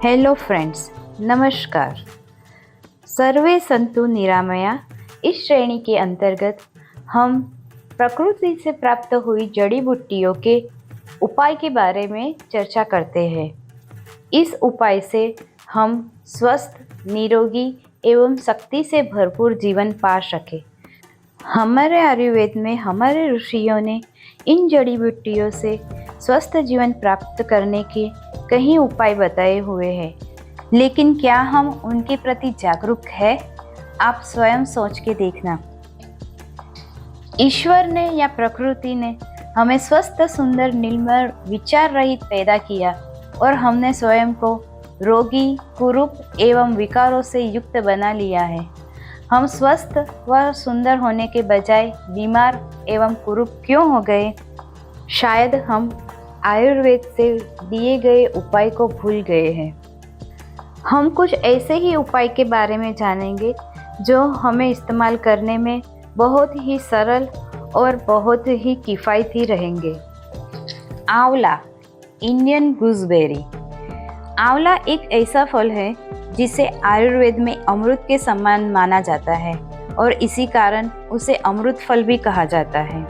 Hello friends, नमस्कार। सर्वे संतु निरामया इस श्रेणी के अंतर्गत हम प्रकृति से प्राप्त हुई जड़ी बूटियों के उपाय के बारे में चर्चा करते हैं। इस उपाय से हम स्वस्थ, निरोगी एवं शक्ति से भरपूर जीवन पा सके। हमारे आयुर्वेद में हमारे ऋषियों ने इन जड़ी बूटियों से स्वस्थ जीवन प्राप्त करने के कई उपाय बताए हुए हैं, लेकिन क्या हम उनके प्रति जागरूक हैं? आप स्वयं सोच के देखना। ईश्वर ने या प्रकृति ने हमें स्वस्थ, सुंदर, निर्मल, विचार रहित पैदा किया और हमने स्वयं को रोगी, कुरूप एवं विकारों से युक्त बना लिया है। हम स्वस्थ व सुंदर होने के बजाय बीमार एवं कुरूप क्यों हो गए? शायद हम आयुर्वेद से दिए गए उपाय को भूल गए हैं। हम कुछ ऐसे ही उपाय के बारे में जानेंगे जो हमें इस्तेमाल करने में बहुत ही सरल और बहुत ही किफ़ायती रहेंगे। आंवला, इंडियन गूसबेरी। आंवला एक ऐसा फल है जिसे आयुर्वेद में अमृत के समान माना जाता है और इसी कारण उसे अमृत फल भी कहा जाता है।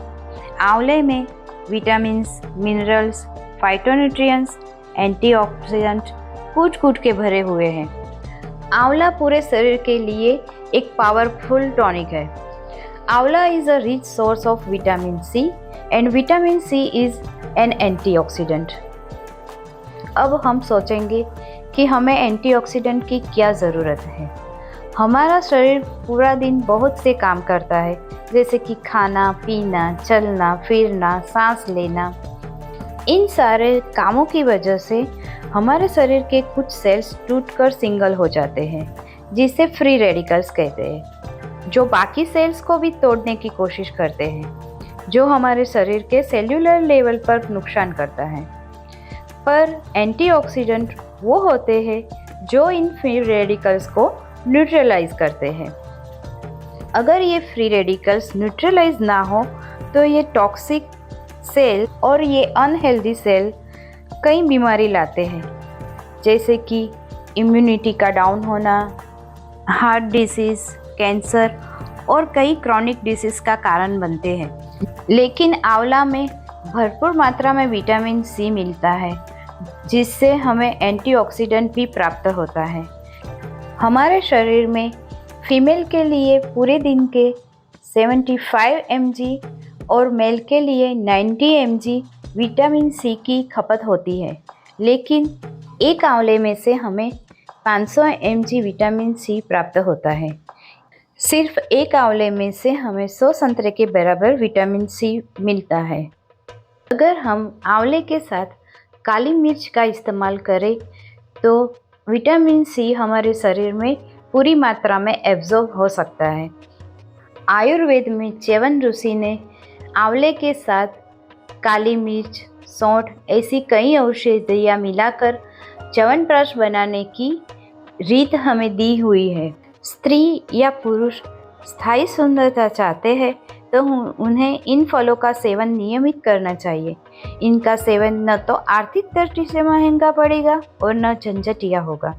आंवले में विटामिन्स, मिनरल्स, फाइटोन्यूट्रिएंट्स, एंटीऑक्सीडेंट कूट-कूट के भरे हुए हैं। आंवला पूरे शरीर के लिए एक पावरफुल टॉनिक है। Amla is a rich source of vitamin C and vitamin C is an antioxidant. अब हम सोचेंगे कि हमें एंटीऑक्सीडेंट की क्या ज़रूरत है। हमारा शरीर पूरा दिन बहुत से काम करता है, जैसे कि खाना, पीना, चलना, फिरना, सांस लेना। इन सारे कामों की वजह से हमारे शरीर के कुछ सेल्स टूटकर सिंगल हो जाते हैं, जिसे फ्री रेडिकल्स कहते हैं, जो बाकी सेल्स को भी तोड़ने की कोशिश करते हैं, जो हमारे शरीर के सेल्यूलर लेवल पर नुकसान करता है। पर एंटीऑक्सीडेंट वो होते हैं जो इन फ्री रेडिकल्स को न्यूट्रलाइज करते हैं। अगर ये फ्री रेडिकल्स न्यूट्रलाइज ना हो तो ये टॉक्सिक सेल और ये अनहेल्दी सेल कई बीमारी लाते हैं, जैसे कि इम्यूनिटी का डाउन होना, हार्ट डिसीज़, कैंसर और कई क्रॉनिक डिसीज़ का कारण बनते हैं। लेकिन आंवला में भरपूर मात्रा में विटामिन सी मिलता है, जिससे हमें एंटीऑक्सीडेंट भी प्राप्त होता है। हमारे शरीर में फीमेल के लिए पूरे दिन के 75 mg और मेल के लिए 90 mg विटामिन सी की खपत होती है, लेकिन एक आंवले में से हमें 500 mg विटामिन सी प्राप्त होता है। सिर्फ एक आंवले में से हमें 100 संतरे के बराबर विटामिन सी मिलता है। अगर हम आंवले के साथ काली मिर्च का इस्तेमाल करें तो विटामिन सी हमारे शरीर में पूरी मात्रा में एब्जॉर्ब हो सकता है। आयुर्वेद में च्यवन ऋषि ने आंवले के साथ काली मिर्च, सौंठ ऐसी कई औषधियाँ मिलाकर च्यवनप्राश बनाने की रीत हमें दी हुई है। स्त्री या पुरुष स्थायी सुंदरता चाहते हैं तो उन्हें इन फलों का सेवन नियमित करना चाहिए। इनका सेवन न तो आर्थिक दृष्टि से महंगा पड़ेगा और न झंझटिया होगा।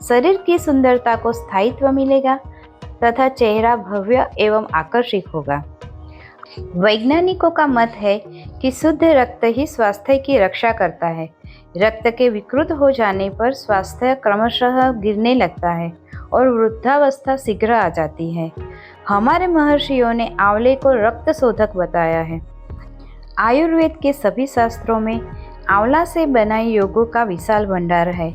शरीर की सुंदरता को स्थायित्व मिलेगा तथा चेहरा भव्य एवं आकर्षक होगा। वैज्ञानिकों का मत है कि शुद्ध रक्त ही स्वास्थ्य की रक्षा करता है। रक्त के विकृत हो जाने पर स्वास्थ्य क्रमशः गिरने लगता है और वृद्धावस्था शीघ्र आ जाती है। हमारे महर्षियों ने आंवले को रक्त शोधक बताया है। आयुर्वेद के सभी शास्त्रों में आंवला से बनाए योगों का विशाल भंडार है।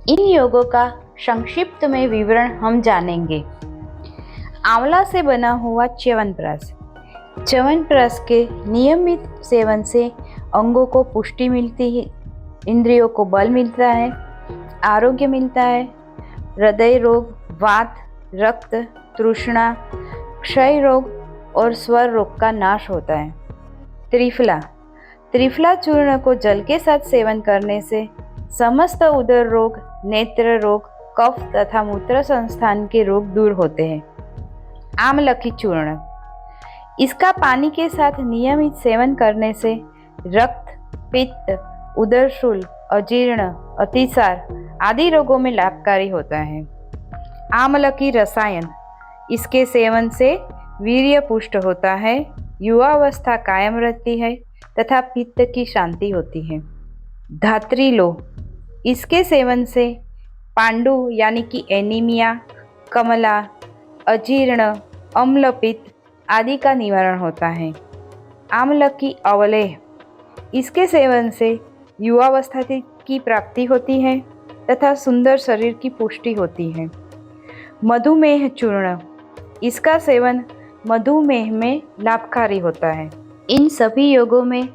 इन योगों का संक्षिप्त में विवरण हम जानेंगे। आंवला से बना हुआ च्यवनप्राश। च्यवनप्राश के नियमित सेवन से अंगों को पुष्टि मिलती है, इंद्रियों को बल मिलता है, आरोग्य मिलता है, हृदय रोग, वात, रक्त, तृष्णा, क्षय रोग और स्वर रोग का नाश होता है। त्रिफला। त्रिफला चूर्ण को जल के साथ सेवन करने से समस्त उदर रोग, नेत्र रोग, कफ तथा मूत्र संस्थान के रोग दूर होते हैं। आमलकी चूर्ण। इसका पानी के साथ नियमित सेवन करने से रक्त, पित्त, उदर शूल, अजीर्ण, अतिसार आदि रोगों में लाभकारी होता है। आमलकी रसायन, इसके सेवन से वीर्य पुष्ट होता है, युवावस्था कायम रहती है तथा पित्त की शांति होती है। धात्री लोह, इसके सेवन से पांडु यानी कि एनीमिया, कमला, अजीर्ण, अम्लपित्त आदि का निवारण होता है। आमलकी अवलेह, इसके सेवन से युवावस्था की प्राप्ति होती है तथा सुंदर शरीर की पुष्टि होती है। मधुमेह चूर्ण, इसका सेवन मधुमेह में लाभकारी होता है। इन सभी योगों में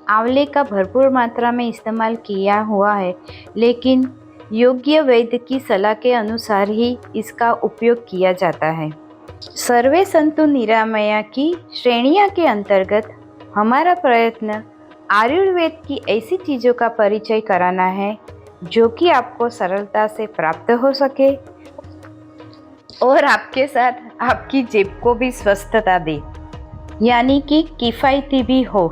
आंवले का भरपूर मात्रा में इस्तेमाल किया हुआ है, लेकिन योग्य वैद्य की सलाह के अनुसार ही इसका उपयोग किया जाता है। सर्वे संतु निरामया की श्रेणियाँ के अंतर्गत हमारा प्रयत्न आयुर्वेद की ऐसी चीज़ों का परिचय कराना है जो कि आपको सरलता से प्राप्त हो सके और आपके साथ आपकी जेब को भी स्वस्थता दे, यानी कि किफ़ायती भी हो।